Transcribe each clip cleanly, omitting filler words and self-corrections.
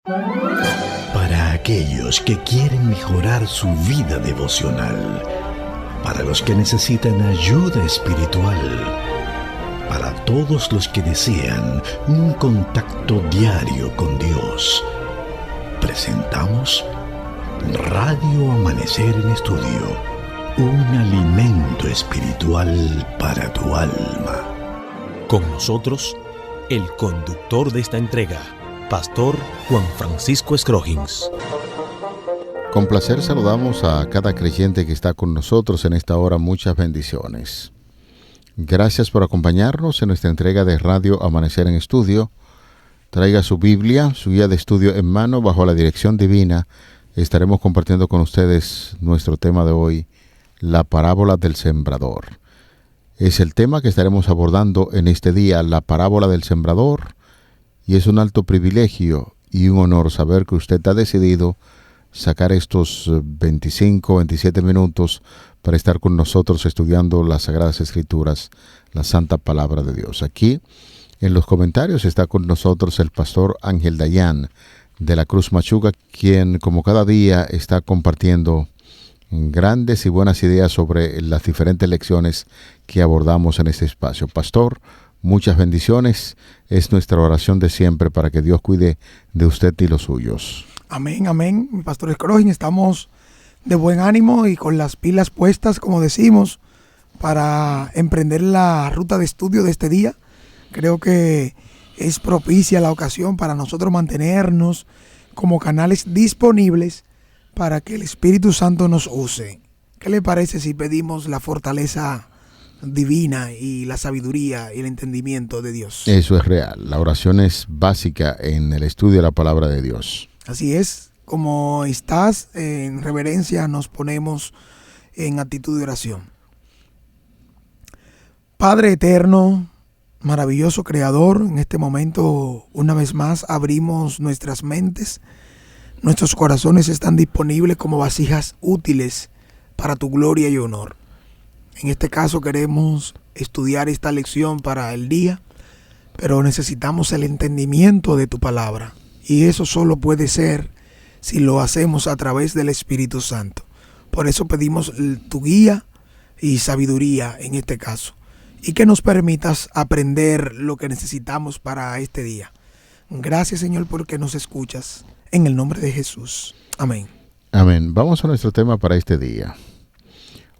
Para aquellos que quieren mejorar su vida devocional, para los que necesitan ayuda espiritual, para todos los que desean un contacto diario con Dios, presentamos Radio Amanecer en Estudio, un alimento espiritual para tu alma. Con nosotros, el conductor de esta entrega, Pastor Juan Francisco Scroggins. Con placer saludamos a cada creyente que está con nosotros en esta hora. Muchas bendiciones. Gracias por acompañarnos en nuestra entrega de Radio Amanecer en Estudio. Traiga su Biblia, su guía de estudio en mano, bajo la dirección divina. Estaremos compartiendo con ustedes nuestro tema de hoy, la parábola del sembrador. Es el tema que estaremos abordando en este día, la parábola del sembrador, y es un alto privilegio y un honor saber que usted ha decidido sacar estos 25, 27 minutos para estar con nosotros estudiando las Sagradas Escrituras, la Santa Palabra de Dios. Aquí, en los comentarios, está con nosotros el pastor Ángel Dayan de la Cruz Machuca, quien como cada día está compartiendo grandes y buenas ideas sobre las diferentes lecciones que abordamos en este espacio. Pastor, muchas bendiciones. Es nuestra oración de siempre para que Dios cuide de usted y los suyos. Amén, amén. Mi pastor Scroggins, estamos de buen ánimo y con las pilas puestas, como decimos, para emprender la ruta de estudio de este día. Creo que es propicia la ocasión para nosotros mantenernos como canales disponibles para que el Espíritu Santo nos use. ¿Qué le parece si pedimos la fortaleza divina y la sabiduría y el entendimiento de Dios? Eso es real. La oración es básica en el estudio de la palabra de Dios. Así es. Como estás en reverencia, nos ponemos en actitud de oración. Padre eterno, maravilloso Creador, en este momento una vez más abrimos nuestras mentes. Nuestros corazones están disponibles como vasijas útiles para tu gloria y honor. En este caso queremos estudiar esta lección para el día, pero necesitamos el entendimiento de tu palabra. Y eso solo puede ser si lo hacemos a través del Espíritu Santo. Por eso pedimos tu guía y sabiduría en este caso. Y que nos permitas aprender lo que necesitamos para este día. Gracias, Señor, porque nos escuchas. En el nombre de Jesús. Amén. Amén. Vamos a nuestro tema para este día.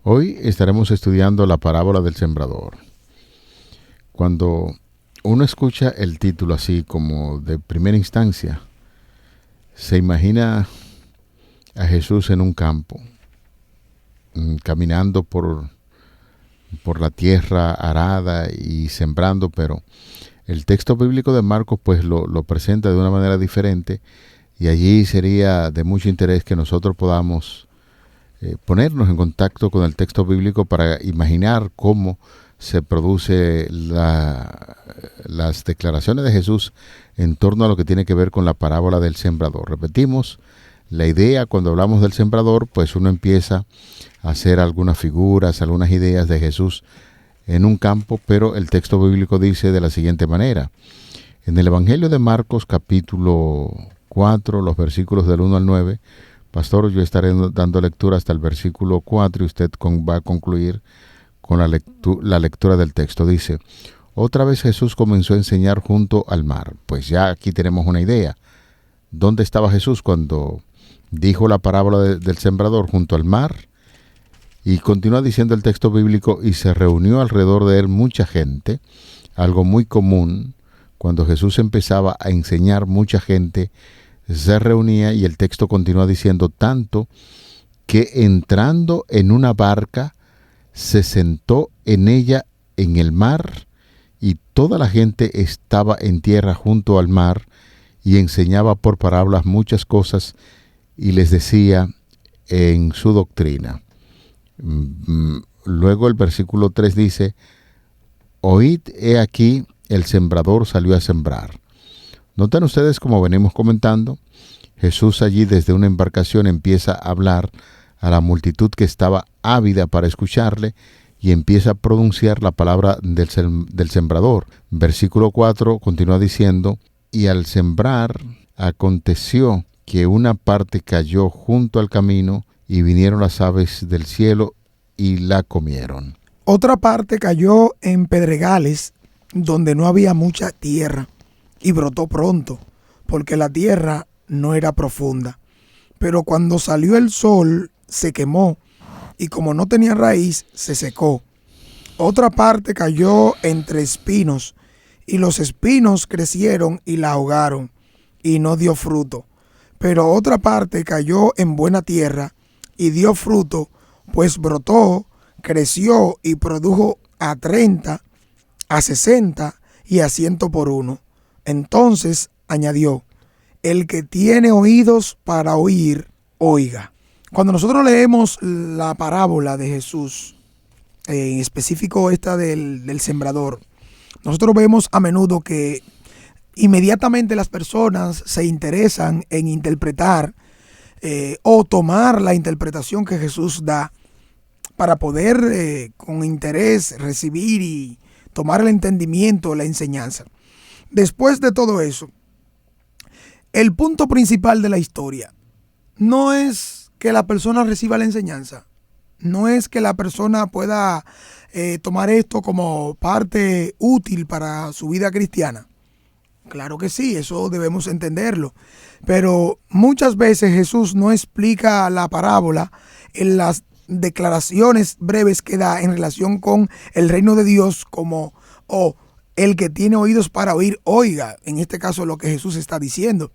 Hoy estaremos estudiando la parábola del sembrador. Cuando uno escucha el título así como de primera instancia, se imagina a Jesús en un campo, caminando por la tierra arada y sembrando, pero el texto bíblico de Marcos pues lo presenta de una manera diferente, y allí sería de mucho interés que nosotros podamos ponernos en contacto con el texto bíblico para imaginar cómo se produce las declaraciones de Jesús en torno a lo que tiene que ver con la parábola del sembrador. Repetimos, la idea cuando hablamos del sembrador, pues uno empieza a hacer algunas figuras, algunas ideas de Jesús en un campo, pero el texto bíblico dice de la siguiente manera. En el Evangelio de Marcos, capítulo 4, los versículos del 1 al 9, pastor, yo estaré dando lectura hasta el versículo 4 y usted va a concluir con la lectura del texto. Dice: otra vez Jesús comenzó a enseñar junto al mar. Pues ya aquí tenemos una idea. ¿Dónde estaba Jesús cuando dijo la parábola del sembrador? Junto al mar. Y continúa diciendo el texto bíblico: y se reunió alrededor de él mucha gente, algo muy común. Cuando Jesús empezaba a enseñar, mucha gente se reunía, y el texto continúa diciendo: tanto que entrando en una barca, se sentó en ella en el mar, y toda la gente estaba en tierra junto al mar, y enseñaba por parábolas muchas cosas, y les decía en su doctrina. Luego el versículo 3 dice: oíd, he aquí, el sembrador salió a sembrar. Notan ustedes, como venimos comentando, Jesús allí desde una embarcación empieza a hablar a la multitud que estaba ávida para escucharle, y empieza a pronunciar la palabra del sembrador. Versículo 4 continúa diciendo: y al sembrar aconteció que una parte cayó junto al camino y vinieron las aves del cielo y la comieron. Otra parte cayó en pedregales donde no había mucha tierra y brotó pronto, porque la tierra no era profunda. Pero cuando salió el sol se quemó y como no tenía raíz se secó. Otra parte cayó entre espinos y los espinos crecieron y la ahogaron y no dio fruto. Pero otra parte cayó en buena tierra y dio fruto, pues brotó, creció y produjo a 30, a 60 y a 100 por uno. Entonces añadió: el que tiene oídos para oír, oiga. Cuando nosotros leemos la parábola de Jesús, en específico esta del sembrador, nosotros vemos a menudo que inmediatamente las personas se interesan en interpretar o tomar la interpretación que Jesús da para poder con interés recibir y tomar el entendimiento, la enseñanza. Después de todo eso, el punto principal de la historia no es que la persona reciba la enseñanza, no es que la persona pueda tomar esto como parte útil para su vida cristiana. Claro que sí, eso debemos entenderlo. Pero muchas veces Jesús no explica la parábola en las declaraciones breves que da en relación con el reino de Dios como el que tiene oídos para oír, oiga. En este caso lo que Jesús está diciendo.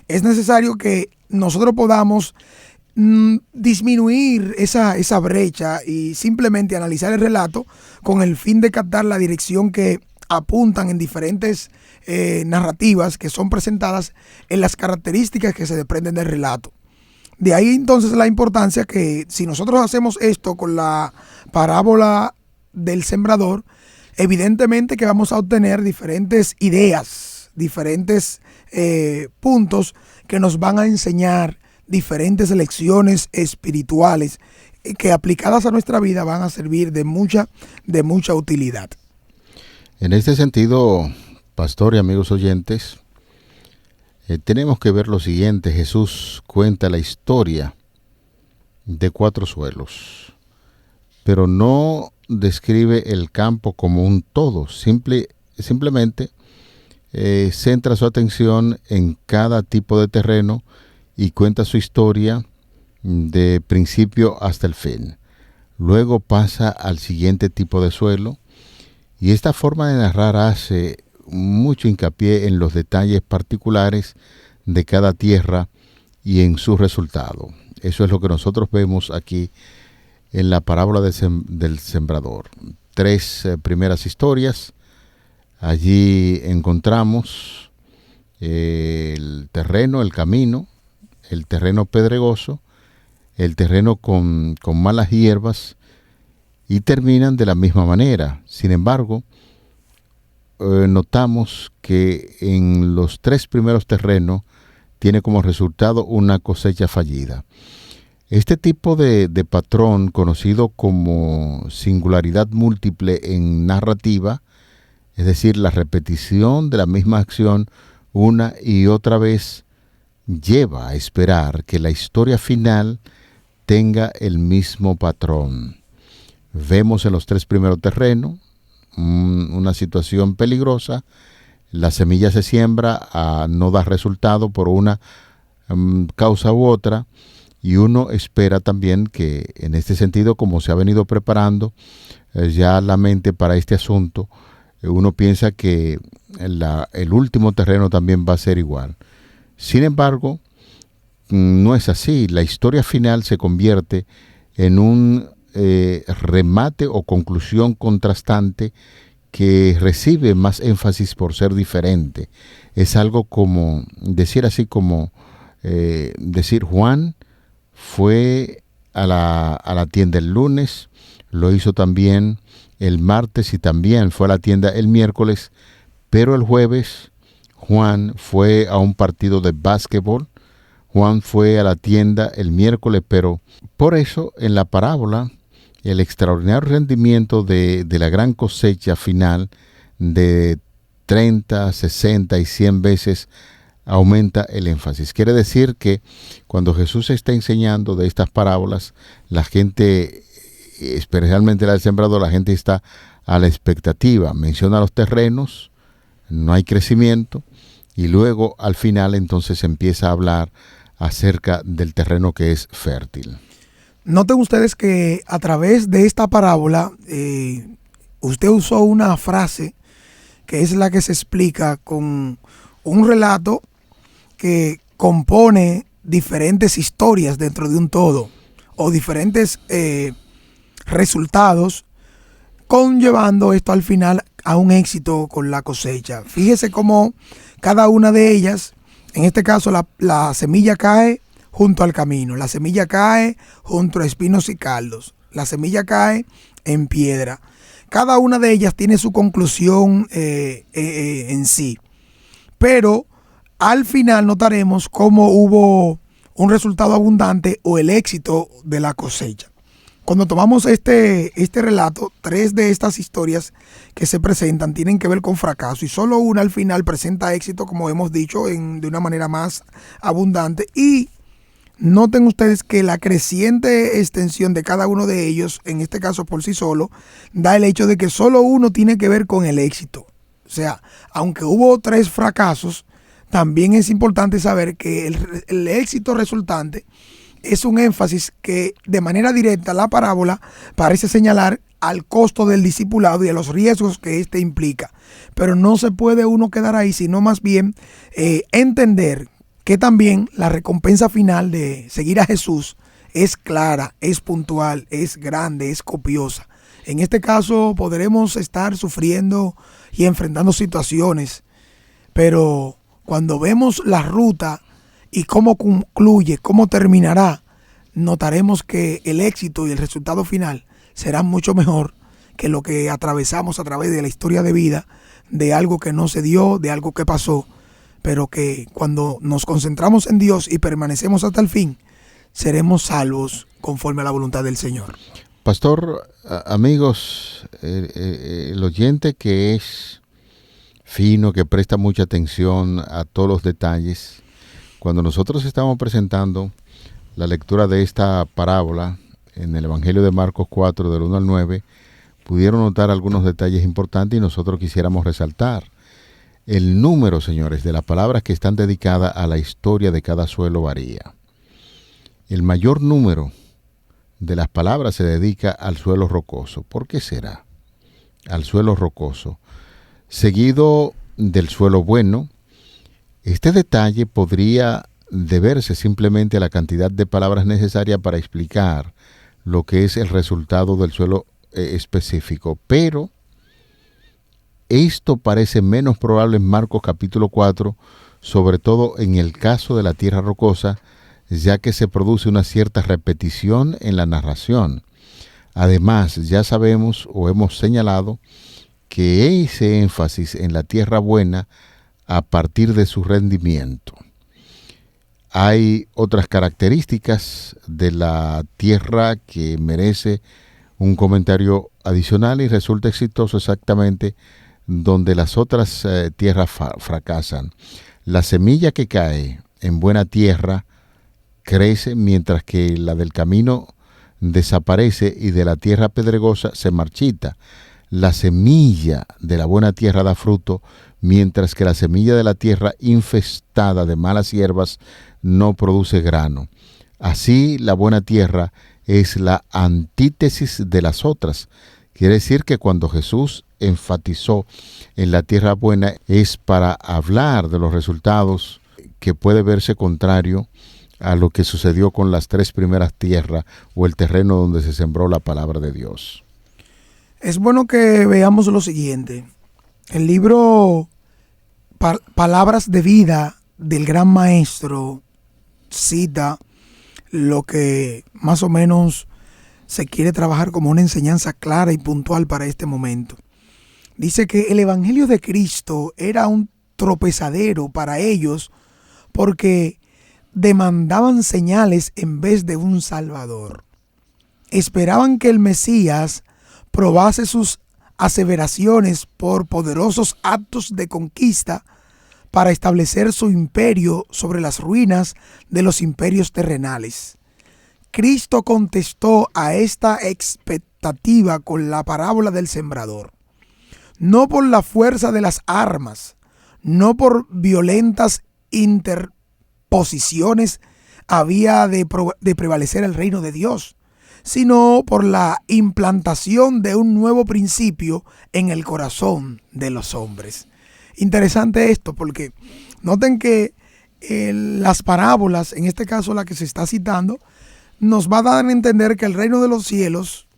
Es necesario que nosotros podamos disminuir esa brecha y simplemente analizar el relato con el fin de captar la dirección que apuntan en diferentes narrativas que son presentadas en las características que se desprenden del relato. De ahí entonces la importancia que si nosotros hacemos esto con la parábola del sembrador, evidentemente que vamos a obtener diferentes ideas, diferentes puntos que nos van a enseñar diferentes lecciones espirituales que aplicadas a nuestra vida van a servir de mucha utilidad. En este sentido, pastor y amigos oyentes, tenemos que ver lo siguiente. Jesús cuenta la historia de 4 suelos, pero no describe el campo como un todo. Simplemente centra su atención en cada tipo de terreno y cuenta su historia de principio hasta el fin. Luego pasa al siguiente tipo de suelo y esta forma de narrar hace mucho hincapié en los detalles particulares de cada tierra y en su resultado. Eso es lo que nosotros vemos aquí en la parábola del sembrador. 3 primeras historias. Allí encontramos el terreno, el camino, el terreno pedregoso, el terreno con malas hierbas, y terminan de la misma manera. Sin embargo, notamos que en los 3 primeros terrenos tiene como resultado una cosecha fallida. Este tipo de patrón, conocido como singularidad múltiple en narrativa, es decir, la repetición de la misma acción una y otra vez, lleva a esperar que la historia final tenga el mismo patrón. Vemos en los 3 primeros terrenos una situación peligrosa. La semilla se siembra, no da resultado por una causa u otra, y uno espera también que en este sentido, como se ha venido preparando ya la mente para este asunto, uno piensa que el último terreno también va a ser igual. Sin embargo, no es así. La historia final se convierte en un remate o conclusión contrastante que recibe más énfasis por ser diferente. Es algo como decir Juan fue a la tienda el lunes, lo hizo también el martes y también fue a la tienda el miércoles, pero el jueves Juan fue a un partido de básquetbol. Juan fue a la tienda el miércoles, pero por eso en la parábola el extraordinario rendimiento de la gran cosecha final de 30, 60 y 100 veces aumenta el énfasis. Quiere decir que cuando Jesús está enseñando de estas parábolas, la gente, especialmente la del sembrador, la gente está a la expectativa. Menciona los terrenos, no hay crecimiento, y luego al final entonces empieza a hablar acerca del terreno que es fértil. Noten ustedes que a través de esta parábola, usted usó una frase que es la que se explica con un relato que compone diferentes historias dentro de un todo, o diferentes resultados, conllevando esto al final a un éxito con la cosecha. Fíjese cómo cada una de ellas, en este caso la semilla cae junto al camino, la semilla cae junto a espinos y cardos, la semilla cae en piedra. Cada una de ellas tiene su conclusión en sí, pero al final notaremos cómo hubo un resultado abundante o el éxito de la cosecha. Cuando tomamos este relato, 3 de estas historias que se presentan tienen que ver con fracaso y solo una al final presenta éxito, como hemos dicho, de una manera más abundante. Y noten ustedes que la creciente extensión de cada uno de ellos, en este caso por sí solo, da el hecho de que solo uno tiene que ver con el éxito. O sea, aunque hubo 3 fracasos, también es importante saber que el éxito resultante es un énfasis que de manera directa la parábola parece señalar al costo del discipulado y a los riesgos que éste implica. Pero no se puede uno quedar ahí, sino más bien entender que también la recompensa final de seguir a Jesús es clara, es puntual, es grande, es copiosa. En este caso podremos estar sufriendo y enfrentando situaciones, pero cuando vemos la ruta y cómo concluye, cómo terminará, notaremos que el éxito y el resultado final será mucho mejor que lo que atravesamos a través de la historia de vida, de algo que no se dio, de algo que pasó, pero que cuando nos concentramos en Dios y permanecemos hasta el fin, seremos salvos conforme a la voluntad del Señor. Pastor, amigos, el oyente que es fino, que presta mucha atención a todos los detalles, cuando nosotros estamos presentando la lectura de esta parábola en el Evangelio de Marcos 4, del 1 al 9, pudieron notar algunos detalles importantes y nosotros quisiéramos resaltar. El número, señores, de las palabras que están dedicadas a la historia de cada suelo varía. El mayor número de las palabras se dedica al suelo rocoso. ¿Por qué será? Al suelo rocoso. Seguido del suelo bueno. Este detalle podría deberse simplemente a la cantidad de palabras necesarias para explicar lo que es el resultado del suelo específico, pero esto parece menos probable en Marcos capítulo 4, sobre todo en el caso de la tierra rocosa, ya que se produce una cierta repetición en la narración. Además, ya sabemos o hemos señalado que ese énfasis en la tierra buena a partir de su rendimiento. Hay otras características de la tierra que merece un comentario adicional y resulta exitoso exactamente donde las otras tierras fracasan. La semilla que cae en buena tierra crece, mientras que la del camino desaparece y de la tierra pedregosa se marchita. La semilla de la buena tierra da fruto, mientras que la semilla de la tierra infestada de malas hierbas no produce grano. Así, la buena tierra es la antítesis de las otras. Quiere decir que cuando Jesús enfatizó en la tierra buena es para hablar de los resultados que puede verse contrario a lo que sucedió con las 3 primeras tierras o el terreno donde se sembró la palabra de Dios. Es bueno que veamos lo siguiente. El libro Palabras de Vida del Gran Maestro cita lo que más o menos se quiere trabajar como una enseñanza clara y puntual para este momento. Dice que el Evangelio de Cristo era un tropezadero para ellos porque demandaban señales en vez de un Salvador. Esperaban que el Mesías probase sus aseveraciones por poderosos actos de conquista para establecer su imperio sobre las ruinas de los imperios terrenales. Cristo contestó a esta expectativa con la parábola del sembrador. No por la fuerza de las armas, no por violentas interposiciones había de prevalecer el reino de Dios, sino por la implantación de un nuevo principio en el corazón de los hombres. Interesante esto, porque noten que las parábolas, en este caso la que se está citando, nos va a dar a entender que el reino de los cielos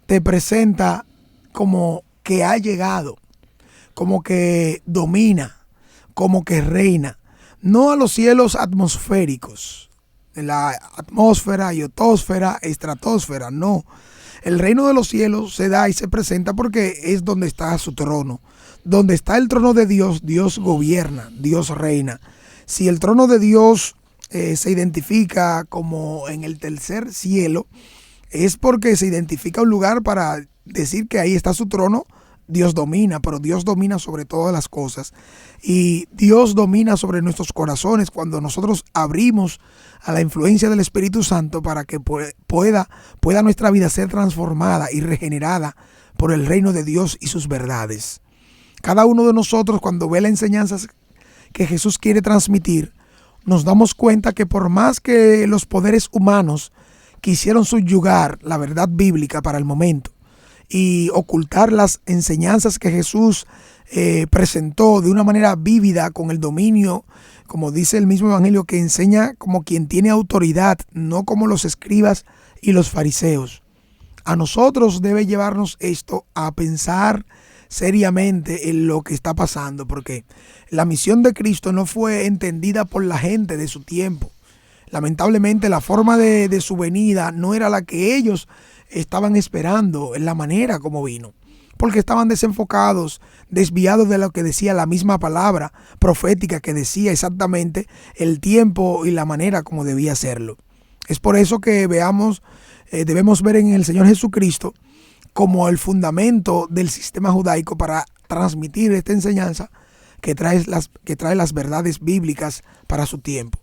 te presenta como que ha llegado, como que domina, como que reina, no a los cielos atmosféricos, la atmósfera, iotósfera, estratosfera, no. El reino de los cielos se da y se presenta porque es donde está su trono. Donde está el trono de Dios, Dios gobierna, Dios reina. Si el trono de Dios se identifica como en el tercer cielo, es porque se identifica un lugar para decir que ahí está su trono. Dios domina, pero Dios domina sobre todas las cosas. Y Dios domina sobre nuestros corazones cuando nosotros abrimos a la influencia del Espíritu Santo para que pueda nuestra vida ser transformada y regenerada por el reino de Dios y sus verdades. Cada uno de nosotros, cuando ve las enseñanzas que Jesús quiere transmitir, nos damos cuenta que por más que los poderes humanos quisieron subyugar la verdad bíblica para el momento y ocultar las enseñanzas que Jesús presentó de una manera vívida, con el dominio, como dice el mismo evangelio, que enseña como quien tiene autoridad, no como los escribas y los fariseos. A nosotros debe llevarnos esto a pensar seriamente en lo que está pasando, porque la misión de Cristo no fue entendida por la gente de su tiempo. Lamentablemente la forma de su venida no era la que ellos estaban esperando, en la manera como vino, porque estaban desenfocados, desviados de lo que decía la misma palabra profética, que decía exactamente el tiempo y la manera como debía hacerlo. Es por eso que debemos ver en el Señor Jesucristo como el fundamento del sistema judaico para transmitir esta enseñanza que trae las verdades bíblicas para su tiempo.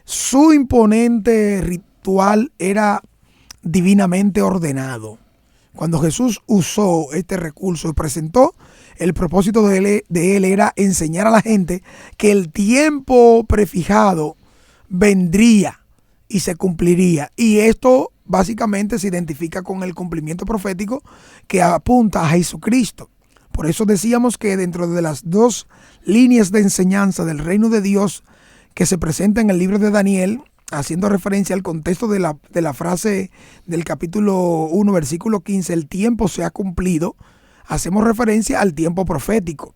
Su imponente ritual era divinamente ordenado. Cuando Jesús usó este recurso y presentó, el propósito de él era enseñar a la gente que el tiempo prefijado vendría y se cumpliría. Y esto básicamente se identifica con el cumplimiento profético que apunta a Jesucristo. Por eso decíamos que dentro de las dos líneas de enseñanza del reino de Dios que se presenta en el libro de Daniel, haciendo referencia al contexto de la frase del capítulo 1, versículo 15, el tiempo se ha cumplido, hacemos referencia al tiempo profético.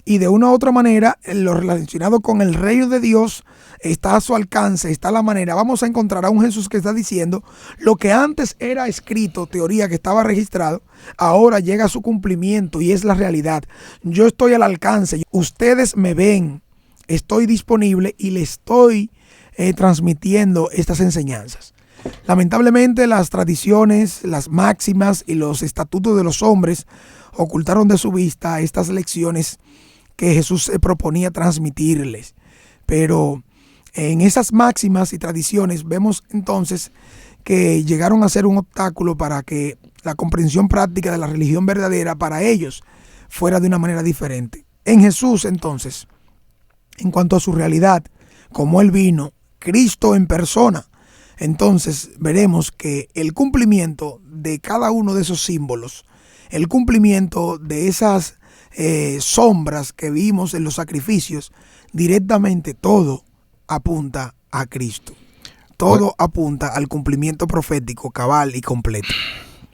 Y de una u otra manera, lo relacionado con el reino de Dios está a su alcance, está a la manera. Vamos a encontrar a un Jesús que está diciendo lo que antes era escrito, teoría que estaba registrado, ahora llega a su cumplimiento y es la realidad. Yo estoy al alcance, ustedes me ven, estoy disponible y le estoy transmitiendo estas enseñanzas. Lamentablemente las tradiciones, las máximas y los estatutos de los hombres ocultaron de su vista estas lecciones que Jesús se proponía transmitirles. Pero en esas máximas y tradiciones vemos entonces que llegaron a ser un obstáculo para que la comprensión práctica de la religión verdadera para ellos fuera de una manera diferente. En Jesús entonces, en cuanto a su realidad, como Él vino, Cristo en persona, entonces veremos que el cumplimiento de cada uno de esos símbolos, el cumplimiento de esas sombras que vimos en los sacrificios, directamente todo apunta a Cristo. Todo apunta al cumplimiento profético cabal y completo.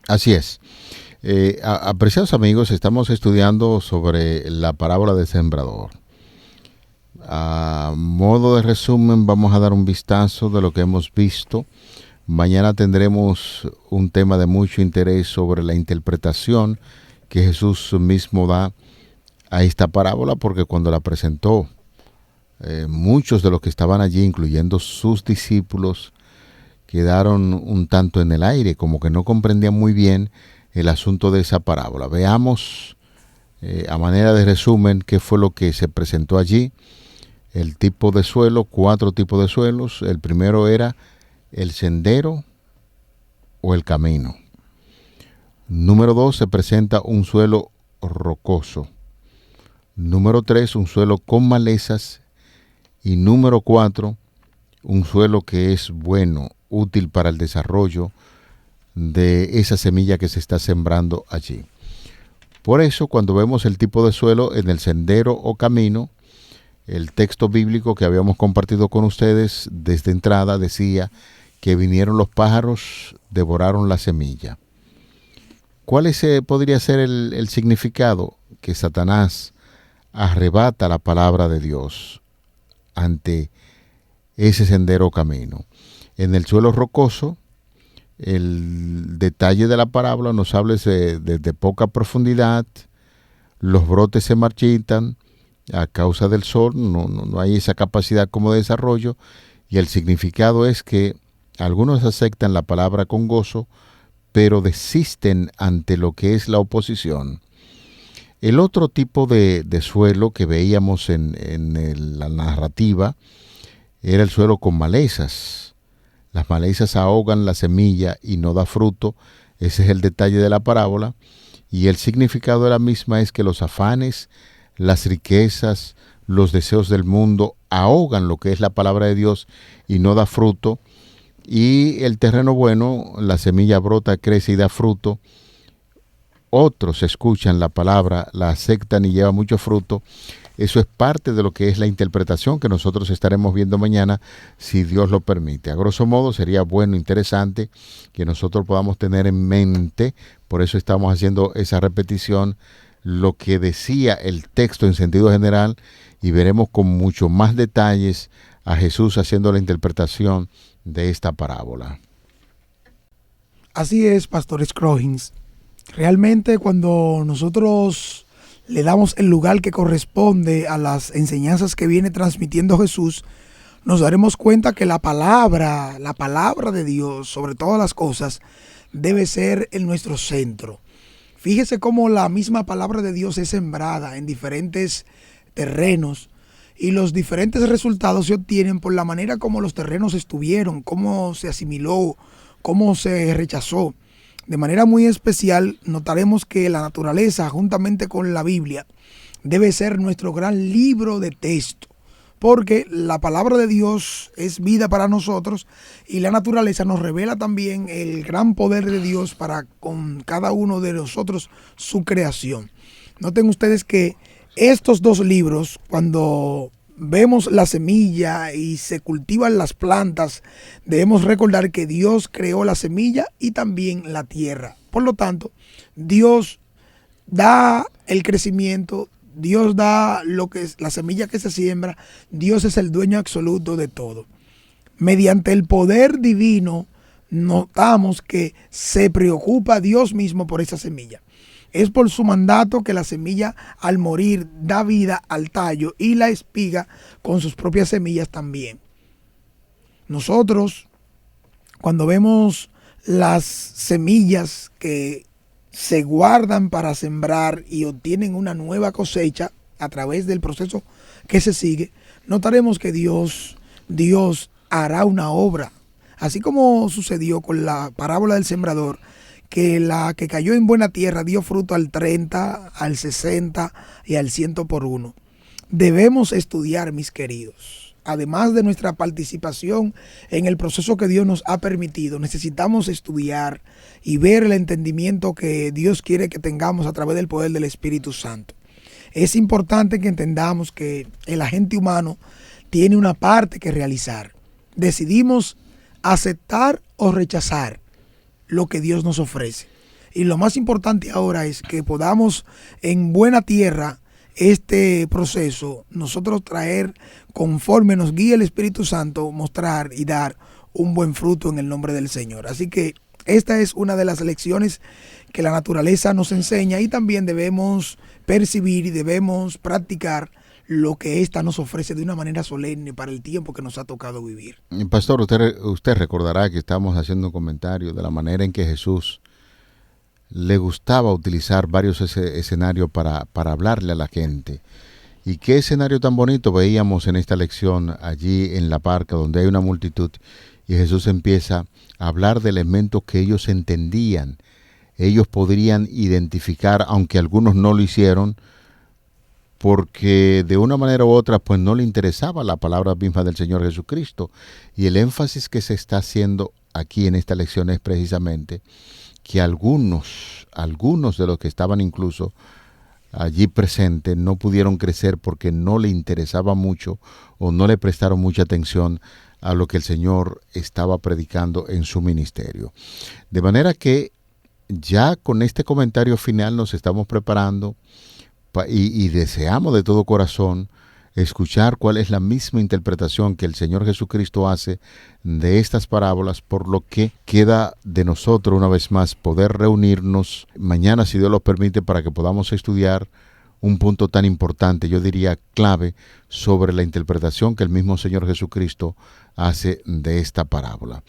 Así es. Apreciados amigos, estamos estudiando sobre la parábola del sembrador. A modo de resumen, vamos a dar un vistazo de lo que hemos visto. Mañana tendremos un tema de mucho interés sobre la interpretación que Jesús mismo da a esta parábola, porque cuando la presentó, muchos de los que estaban allí, incluyendo sus discípulos, quedaron un tanto en el aire, como que no comprendían muy bien el asunto de esa parábola. Veamos a manera de resumen qué fue lo que se presentó allí. el tipo de suelo, 4 tipos de suelos. El primero era el sendero o el camino. Número 2, se presenta un suelo rocoso. Número 3, un suelo con malezas. Y número 4, un suelo que es bueno, útil para el desarrollo de esa semilla que se está sembrando allí. Por eso, cuando vemos el tipo de suelo en el sendero o camino, el texto bíblico que habíamos compartido con ustedes desde entrada decía que vinieron los pájaros, devoraron la semilla. ¿Cuál podría ser el significado? Que Satanás arrebata la palabra de Dios ante ese sendero o camino. En el suelo rocoso, el detalle de la parábola nos habla de poca profundidad, los brotes se marchitan a causa del sol, no hay esa capacidad como de desarrollo, y el significado es que algunos aceptan la palabra con gozo, pero desisten ante lo que es la oposición. El otro tipo de suelo que veíamos en la narrativa era el suelo con malezas. Las malezas ahogan la semilla y no da fruto. Ese es el detalle de la parábola. Y el significado de la misma es que los afanes, las riquezas, los deseos del mundo ahogan lo que es la palabra de Dios y no da fruto. Y el terreno bueno, la semilla brota, crece y da fruto. Otros escuchan la palabra, la aceptan y lleva mucho fruto. Eso es parte de lo que es la interpretación que nosotros estaremos viendo mañana, si Dios lo permite. A grosso modo, sería bueno, interesante que nosotros podamos tener en mente, por eso estamos haciendo esa repetición, lo que decía el texto en sentido general, y veremos con mucho más detalles a Jesús haciendo la interpretación de esta parábola. Así es, Pastor Scroggins. Realmente cuando nosotros le damos el lugar que corresponde a las enseñanzas que viene transmitiendo Jesús, nos daremos cuenta que la palabra de Dios, sobre todas las cosas, debe ser en nuestro centro. Fíjese cómo la misma palabra de Dios es sembrada en diferentes terrenos y los diferentes resultados se obtienen por la manera como los terrenos estuvieron, cómo se asimiló, cómo se rechazó. De manera muy especial, notaremos que la naturaleza, juntamente con la Biblia, debe ser nuestro gran libro de texto, porque la palabra de Dios es vida para nosotros y la naturaleza nos revela también el gran poder de Dios para con cada uno de nosotros, su creación. Noten ustedes que estos dos libros, cuando vemos la semilla y se cultivan las plantas, debemos recordar que Dios creó la semilla y también la tierra. Por lo tanto, Dios da el crecimiento, Dios da lo que es la semilla que se siembra, Dios es el dueño absoluto de todo. Mediante el poder divino, notamos que se preocupa Dios mismo por esa semilla. Es por su mandato que la semilla al morir da vida al tallo y la espiga con sus propias semillas también. Nosotros, cuando vemos las semillas que se guardan para sembrar y obtienen una nueva cosecha a través del proceso que se sigue, notaremos que Dios hará una obra. Así como sucedió con la parábola del sembrador, que la que cayó en buena tierra dio fruto al 30, al 60 y al 100 por uno. Debemos estudiar, mis queridos. Además de nuestra participación en el proceso que Dios nos ha permitido, necesitamos estudiar y ver el entendimiento que Dios quiere que tengamos a través del poder del Espíritu Santo. Es importante que entendamos que el agente humano tiene una parte que realizar. Decidimos aceptar o rechazar lo que Dios nos ofrece. Y lo más importante ahora es que podamos en buena tierra este proceso, nosotros traer conforme nos guía el Espíritu Santo, mostrar y dar un buen fruto en el nombre del Señor. Así que esta es una de las lecciones que la naturaleza nos enseña y también debemos percibir y debemos practicar lo que ésta nos ofrece de una manera solemne para el tiempo que nos ha tocado vivir. Pastor, usted recordará que estamos haciendo un comentario de la manera en que Jesús le gustaba utilizar varios escenarios para hablarle a la gente. Y qué escenario tan bonito veíamos en esta lección allí en la barca donde hay una multitud y Jesús empieza a hablar de elementos que ellos entendían. Ellos podrían identificar, aunque algunos no lo hicieron, porque de una manera u otra pues no le interesaba la palabra misma del Señor Jesucristo. Y el énfasis que se está haciendo aquí en esta lección es precisamente que algunos de los que estaban incluso allí presentes no pudieron crecer porque no le interesaba mucho o no le prestaron mucha atención a lo que el Señor estaba predicando en su ministerio. De manera que ya con este comentario final nos estamos preparando y deseamos de todo corazón escuchar cuál es la misma interpretación que el Señor Jesucristo hace de estas parábolas, por lo que queda de nosotros una vez más poder reunirnos mañana, si Dios lo permite, para que podamos estudiar un punto tan importante, yo diría clave, sobre la interpretación que el mismo Señor Jesucristo hace de esta parábola.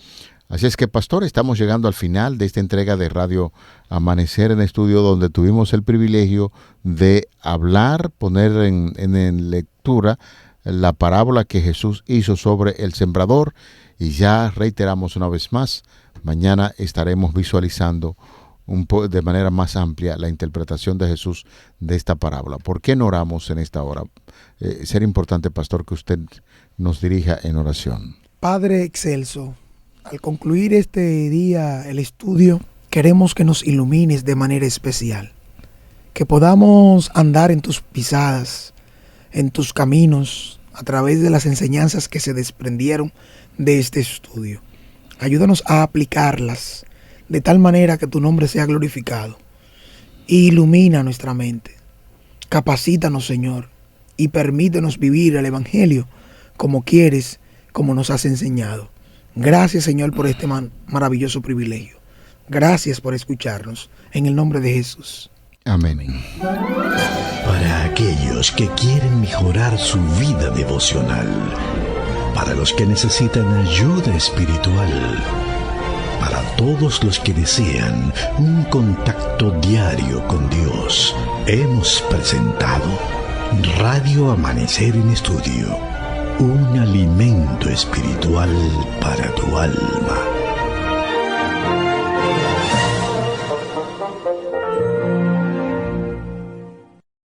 Así es que, pastor, estamos llegando al final de esta entrega de Radio Amanecer en Estudio, donde tuvimos el privilegio de hablar, poner en lectura la parábola que Jesús hizo sobre el sembrador. Y ya reiteramos una vez más, mañana estaremos visualizando de manera más amplia la interpretación de Jesús de esta parábola. ¿Por qué no oramos en esta hora? Sería importante, pastor, que usted nos dirija en oración. Padre excelso, al concluir este día el estudio, queremos que nos ilumines de manera especial, que podamos andar en tus pisadas, en tus caminos, a través de las enseñanzas que se desprendieron de este estudio. Ayúdanos a aplicarlas de tal manera que tu nombre sea glorificado. Ilumina nuestra mente, capacítanos, Señor, y permítenos vivir el Evangelio como quieres, como nos has enseñado. Gracias, Señor, por este maravilloso privilegio. Gracias por escucharnos. En el nombre de Jesús. Amén. Para aquellos que quieren mejorar su vida devocional, para los que necesitan ayuda espiritual, para todos los que desean un contacto diario con Dios, hemos presentado Radio Amanecer en Estudio, un alimento espiritual para tu alma.